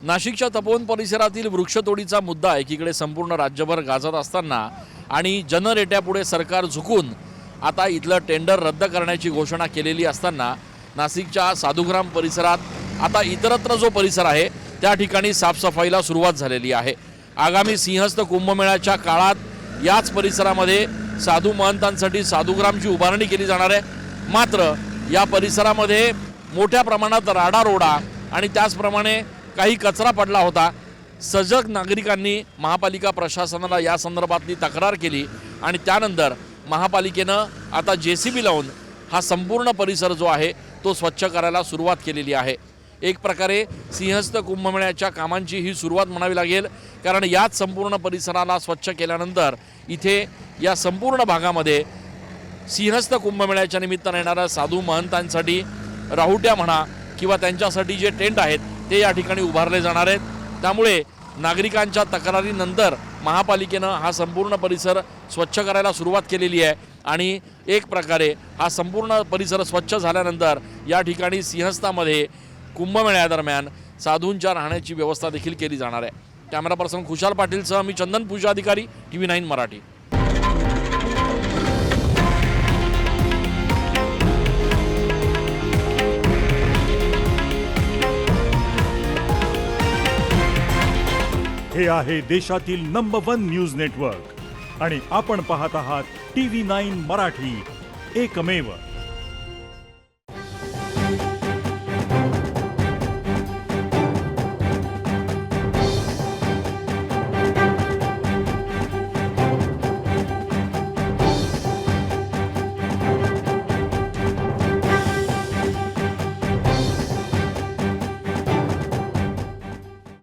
नाशिकच्या तपोवन परिसरातील वृक्षतोडीचा मुद्दा एकीकडे संपूर्ण राज्यभर गाजत असताना आणि जनरेट्यापुढे सरकार झुकून आता इथलं टेंडर रद्द करण्याची घोषणा केलेली असताना नाशिकच्या साधुग्राम परिसरात आता इतरत्र जो परिसर आहे त्या ठिकाणी साफसफाईला सुरुवात झालेली आहे। आगामी सिंहस्थ कुंभमेळ्याच्या काळात याच परिसरामध्ये साधू महंतांसाठी साधुग्रामची उभारणी केली जाणार आहे। मात्र या परिसरामध्ये मोठ्या प्रमाणात राडारोडा आणि त्याचप्रमाणे काही कचरा पडला होता। सजग नागरिकांनी महापालिका प्रशासनाला या संदर्भातली तक्रार केली आणि त्यानंतर महापालिकेनं आता जेसीबी लावून हा संपूर्ण परिसर जो आहे तो स्वच्छ करायला सुरुवात केलेली आहे। एक प्रकारे सिंहस्थ कुंभमेळ्याच्या कामांची ही सुरुवात म्हणावी लागेल, कारण याच संपूर्ण परिसराला स्वच्छ केल्यानंतर इथे या संपूर्ण भागामध्ये सिंहस्थ कुंभमेळ्याच्या निमित्ताने येणाऱ्या साधू महंतांसाठी राहुट्या म्हणा किंवा त्यांच्यासाठी जे टेंट आहेत ते या ठिकाणी उभारले जाणार आहेत। त्यामुळे नागरिकांच्या तक्रारीनंतर महापालिकेनं हा संपूर्ण परिसर स्वच्छ करायला सुरुवात केलेली आहे आणि एक प्रकारे हा संपूर्ण परिसर स्वच्छ झाल्यानंतर या ठिकाणी सिंहस्थामध्ये कुंभमेळ्यादरम्यान साधूंच्या राहण्याची व्यवस्था देखील केली जाणार आहे। कॅमेरा पर्सन खुशाल पाटीलसह मी चंदन पूजा अधिकारी TV9 मराठी। हे आहे देशातील नंबर 1 न्यूज नेटवर्क आणि आपण पाहत आहात TV9 मराठी, एकमेव।